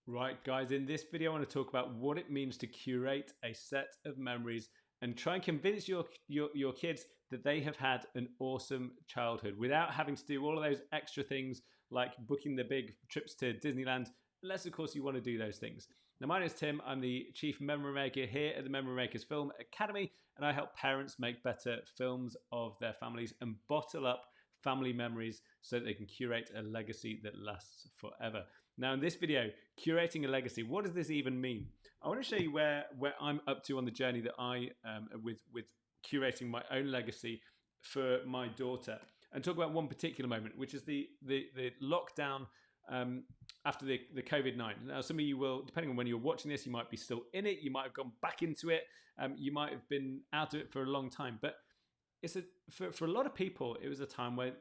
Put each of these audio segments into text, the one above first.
Right, guys, in this video, I want to talk about what it means to curate a set of memories and try and convince your kids that they have had an awesome childhood without having to do all of those extra things like booking the big trips to Disneyland, unless, of course, you want to do those things. Now, my name is Tim. I'm the Chief Memory Maker here at the Memory Makers Film Academy, and I help parents make better films of their families and bottle up family memories so that they can curate a legacy that lasts forever. Now, in this video, curating a legacy, what does this even mean? I want to show you where I'm up to on the journey that I with curating my own legacy for my daughter, and talk about one particular moment, which is the lockdown after the COVID-19. Now, some of you will, depending on when you're watching this, you might be still in it, you might have gone back into it, you might have been out of it for a long time, but for a lot of people, it was a time where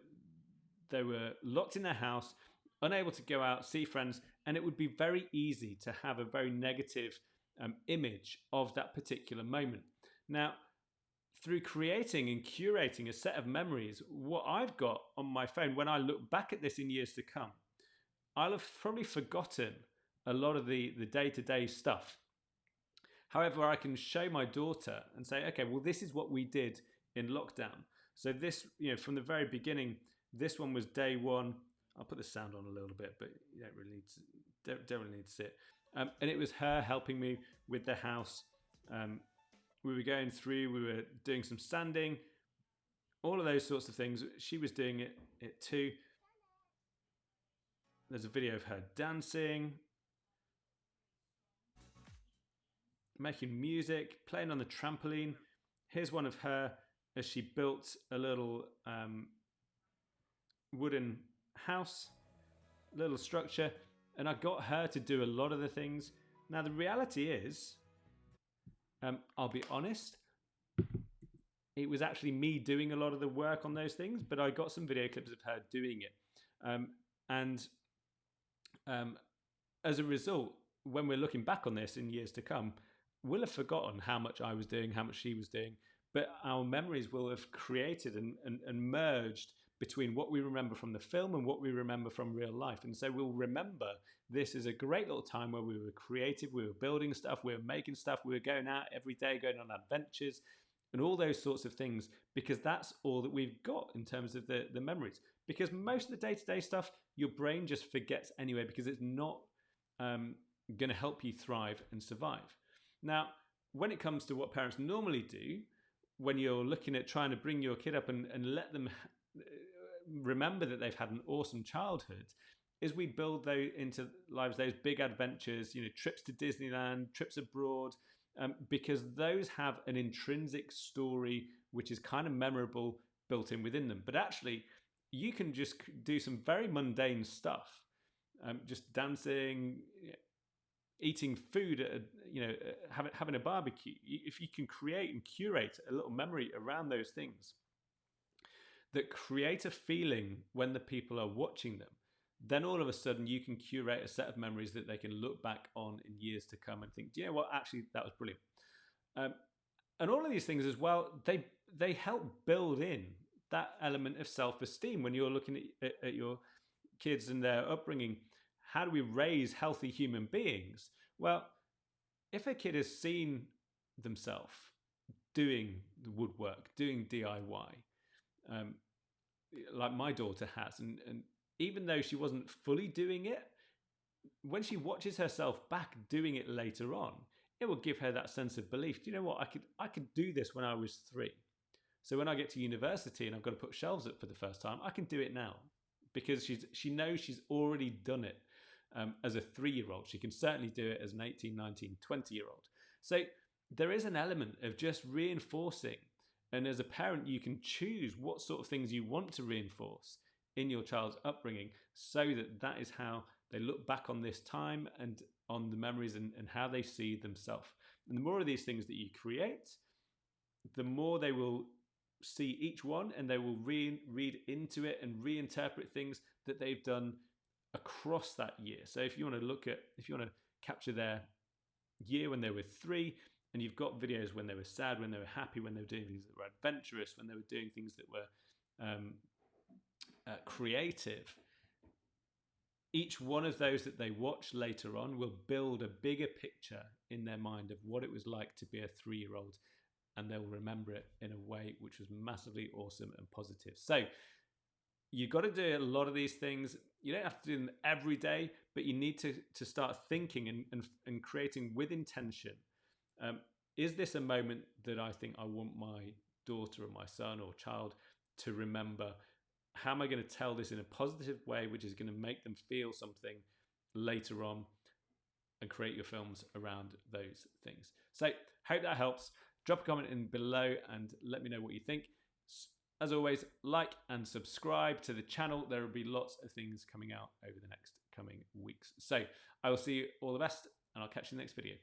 they were locked in their house, unable to go out, see friends, and it would be very easy to have a very negative image of that particular moment. Now, through creating and curating a set of memories, what I've got on my phone, when I look back at this in years to come, I'll have probably forgotten a lot of the day-to-day stuff. However, I can show my daughter and say, okay, well, this is what we did in lockdown. So this, from the very beginning, this one was day one. I'll put the sound on a little bit, but you don't really need to see it. And it was her helping me with the house. We were going through, we were doing some sanding, all of those sorts of things. She was doing it too. There's a video of her dancing, making music, playing on the trampoline. Here's one of her as she built a little wooden house, little structure, and I got her to do a lot of the things. Now, the reality is, I'll be honest, it was actually me doing a lot of the work on those things, but I got some video clips of her doing it. And as a result, when we're looking back on this in years to come, we'll have forgotten how much I was doing, how much she was doing, but our memories will have created and merged between what we remember from the film and what we remember from real life. And so we'll remember this is a great little time where we were creative, we were building stuff, we were making stuff, we were going out every day, going on adventures, and all those sorts of things, because that's all that we've got in terms of the memories. Because most of the day-to-day stuff, your brain just forgets anyway, because it's not going to help you thrive and survive. Now, when it comes to what parents normally do, when you're looking at trying to bring your kid up and let them remember that they've had an awesome childhood, is we build those into lives, those big adventures, trips to Disneyland, trips abroad, because those have an intrinsic story which is kind of memorable built in within them. But actually, you can just do some very mundane stuff, just dancing, eating food, having a barbecue. If you can create and curate a little memory around those things that create a feeling when the people are watching them, then all of a sudden you can curate a set of memories that they can look back on in years to come and think, do you know what, actually that was brilliant. And all of these things as well, they help build in that element of self-esteem when you're looking at your kids and their upbringing. How do we raise healthy human beings? Well, if a kid has seen themselves doing the woodwork, doing DIY, like my daughter has, and even though she wasn't fully doing it, when she watches herself back doing it later on, it will give her that sense of belief. Do you know what? I could do this when I was 3. So when I get to university and I've got to put shelves up for the first time, I can do it now, because she knows she's already done it as a 3-year-old. She can certainly do it as an 18, 19, 20-year-old. So there is an element of just reinforcing. And as a parent, you can choose what sort of things you want to reinforce in your child's upbringing, so that is how they look back on this time and on the memories and how they see themselves. And the more of these things that you create, the more they will see each one, and they will read into it and reinterpret things that they've done across that year. So if you want to capture their year when they were 3, and you've got videos when they were sad, when they were happy, when they were doing things that were adventurous, when they were doing things that were creative, each one of those that they watch later on will build a bigger picture in their mind of what it was like to be a 3-year-old, and they'll remember it in a way which was massively awesome and positive. So you've got to do a lot of these things. You don't have to do them every day, but you need to start thinking and creating with intention. Is this a moment that I think I want my daughter or my son or child to remember? How am I going to tell this in a positive way, which is going to make them feel something later on, and create your films around those things? So hope that helps. Drop a comment in below and let me know what you think. As always, like and subscribe to the channel. There will be lots of things coming out over the next coming weeks. So I will see you all the best, and I'll catch you in the next video.